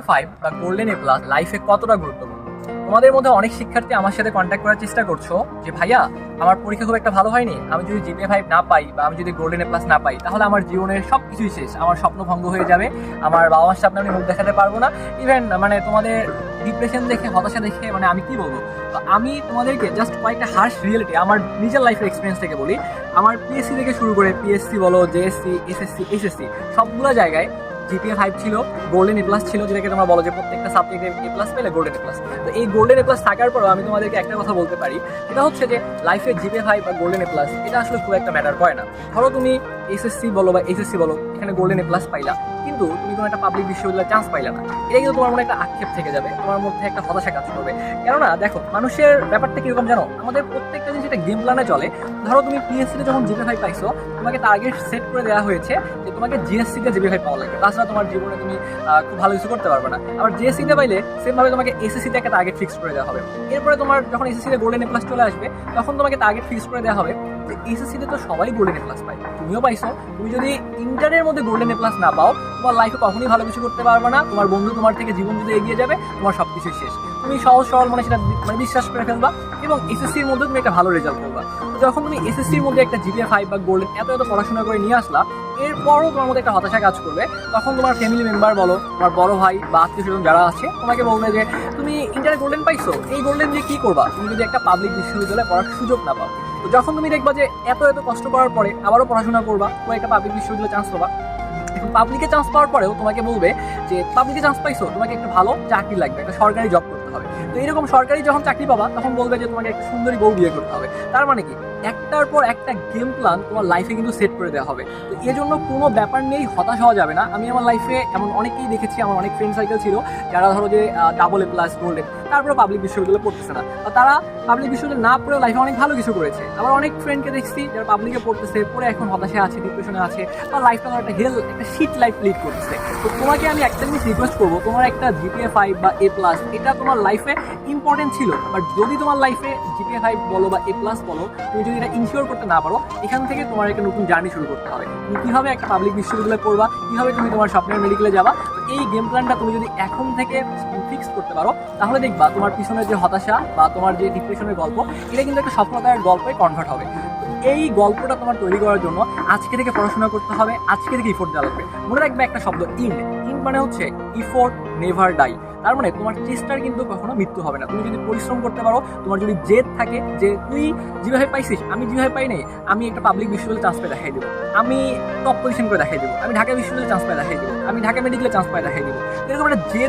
5 বা golden A plus লাইফে কতটা গুরুত্বপূর্ণ। তোমাদের মধ্যে অনেক শিক্ষার্থী আমার সাথে কন্ট্যাক্ট করার চেষ্টা করছো যে ভাইয়া আমার পরীক্ষা খুব একটা ভালো হয়নি, আমি যদি জিপিএ 5 না পাই বা আমি যদি গোল্ডেন এ প্লাস না পাই তাহলে আমার জীবনের সব কিছুই শেষ, আমার স্বপ্ন ভঙ্গ হয়ে যাবে, আমার বাবা মার সামনে আমি মুখ দেখাতে পারবো না। ইভেন তোমাদের ডিপ্রেশন দেখে, হতাশা দেখে আমি কি বলবো। তো আমি তোমাদেরকে জাস্ট কয়েকটা হার্শ রিয়েলিটি আমার নিজের লাইফের এক্সপিরিয়েন্স থেকে বলি। আমার পিএসসি থেকে শুরু করে পিএসসি বলো, জেএসসি, এসএসসি, এইচএসসি সবগুলো জায়গায় জিপিএ 5 ছিল, গোল্ডেন এ প্লাস ছিল, যেটাকে তোমরা বলো যে প্রত্যেকটা সাবজেক্টে এ প্লাস পেলে গোল্ডেন এ প্লাস। তো এই গোল্ডেন এ প্লাস থাকার পরও আমি তোমাদেরকে একটা কথা বলতে পারি, সেটা হচ্ছে যে লাইফে জিপিএ 5 বা গোল্ডেন এ প্লাস এটা আসলে খুব একটা ম্যাটার করে না। ধরো তুমি এসএসসি বলো বা এইচএসসি বলো, এখানে গোল্ডেন এ প্লাস পাইলা, কিন্তু তুমি কোনো একটা পাবলিক বিশ্ববিদ্যালয়ে চান্স পাইলা না, এটা কিন্তু তোমার মনে একটা আক্ষেপ থেকে যাবে, তোমার মধ্যে একটা হতাশা কাজ করবে। কেননা দেখো, মানুষের ব্যাপারটা কিরকম জানো, আমাদের প্রত্যেকটা জিনিস একটা গেম প্ল্যানে চলে। ধরো তুমি পিএসসিতে যখন জিপিএ 5 পাইছো, তোমাকে টার্গেট সেট করে দেওয়া হয়েছে যে তোমাকে জিএসসিতে জিপিএ 5 পাওয়া লাগবে, তাছাড়া তোমার জীবনে তুমি খুব ভালো কিছু করতে পারবে না। আবার জিএসসিতে পাইলে সেমভাবে তোমাকে এসএসসিতে একটা টার্গেট ফিক্স করে দেওয়া হবে। এরপরে তোমার যখন এসএসসিতে গোল্ডেন এ প্লাস চলে আসবে, তখন তোমাকে টার্গেট ফিক্স করে দেওয়া হবে যে এসএসসিতে তো সবাই গোল্ডেন এ প্লাস পায়, তুমিও পাইছো, তুমি যদি ইন্টারের মধ্যে গোল্ডেন এ প্লাস না পাও, তোমার লাইফে কখনোই ভালো কিছু করতে পারবে না, তোমার বন্ধু তোমার থেকে জীবন যদি এগিয়ে যাবে, তোমার সবকিছু শেষ। তুমি সহজ সরল সেটা বিশ্বাস করে ফেলবা এবং এসএসসির মধ্যে তুমি একটা ভালো রেজাল্ট করবা। যখন তুমি এসএসসির মধ্যে একটা জিপিএ 5 বা গোল্ডেন এত পড়াশোনা করে নিয়ে আসলা, এরপরও তোমার মধ্যে একটা হতাশা কাজ করবে, তখন তোমার ফ্যামিলি মেম্বার বলো, তোমার বড় ভাই বা আত্মীয় স্বজন যারা আছে, তোমাকে বলবে যে তুমি ইন্টারে গোল্ডেন পাইছো, এই গোল্ডেন দিয়ে কি করবা তুমি যদি একটা পাবলিক বিশ্ববিদ্যালয়ে পড়ার সুযোগ না পাও। তো যখন তুমি দেখবা যে এত কষ্ট করার পরে আবারও পড়াশোনা করবা, তুমি একটা পাবলিক বিশ্ববিদ্যালয়ে চান্স পাবা, এখন পাবলিকে চান্স পাওয়ার পরেও তোমাকে বলবে যে পাবলিকে চান্স পাইছো, তোমাকে একটা ভালো চাকরি লাগবে, একটা সরকারি জব করতে হবে। তো এরকম সরকারি যখন চাকরি পাবা, তখন বলবে যে তোমাকে একটা সুন্দরী বউ বিয়ে করতে হবে। তার মানে কি, একটার পর একটা গেম প্ল্যান তোমার লাইফে কিন্তু সেট করে দেওয়া হবে। তো এই জন্য কোনো ব্যাপার নেই, হতাশ হওয়া যাবে না। আমি আমার লাইফে এমন অনেকেই দেখেছি, আমার অনেক ফ্রেন্ড সার্কেল ছিল যারা ধরো যে ডাবল এ প্লাস গোল্ডেন, তারপরে পাবলিক বিশ্ববিদ্যালয়ে পড়তেছে না, তারা পাবলিক বিশ্ববিদ্যালয়ে না পড়ে লাইফে অনেক ভালো কিছু করেছে। আবার অনেক ফ্রেন্ডকে দেখছি যারা পাবলিকে পড়তেছে, পড়ে এখন হতাশা আছে, ডিপ্রেশনে আছে, বা লাইফটা একটা একটা শিট লাইফ লিড করতেছে। তো তোমাকে আমি একটা জিনিস রিকোয়েস্ট করবো, তোমার একটা জিপিএ 5 বা এ প্লাস এটা তোমার লাইফে ইম্পর্টেন্ট ছিল, বাট যদি তোমার লাইফে জিপিএ 5 বলো বা এ প্লাস বলো, তুমি যদি এটা ইনশিওর করতে না পারো, এখান থেকে তোমার একটা নতুন জার্নি শুরু করতে হবে। তুমি কীভাবে একটা পাবলিক বিশ্ববিদ্যালয়ে পড়বা, কীভাবে তুমি তোমার স্বপ্নের মেডিকেলে যাবা, তো এই গেম প্ল্যানটা তুমি যদি এখন থেকে ফিক্স করতে পারো, তাহলে দেখবা তোমার পিছনের যে হতাশা বা তোমার যে ডিপ্রেশনের গল্প, এটা কিন্তু একটা সফলতার গল্পে কনভার্ট হবে। এই গল্পটা তোমার তৈরি করার জন্য আজকে থেকে পড়াশোনা করতে হবে, আজকে থেকে ইফোর্ট দেওয়া লাগবে। মনে রাখবে একটা শব্দ, ইন মানে হচ্ছে ইফোর্ট নেভার ডাই। তার মানে তোমার চেষ্টার কিন্তু কখনো মৃত্যু হবে না। তুমি যদি পরিশ্রম করতে পারো, তোমার যদি জেদ থাকে যে তুই যেভাবে পাইছিস, আমি যেভাবে পাই নাই, আমি একটা পাবলিক বিশ্ববিদ্যালয়ে চান্স পেয়ে দেখাই দেবো, আমি টপ পজিশন করে দেখাই দেবো, আমি ঢাকা বিশ্ববিদ্যালয়ে চান্স পেয়ে দেখাই দেবো, আমি ঢাকা মেডিকেলে চান্স পেয়ে দেখাই দেবো, এরকম একটা জেদ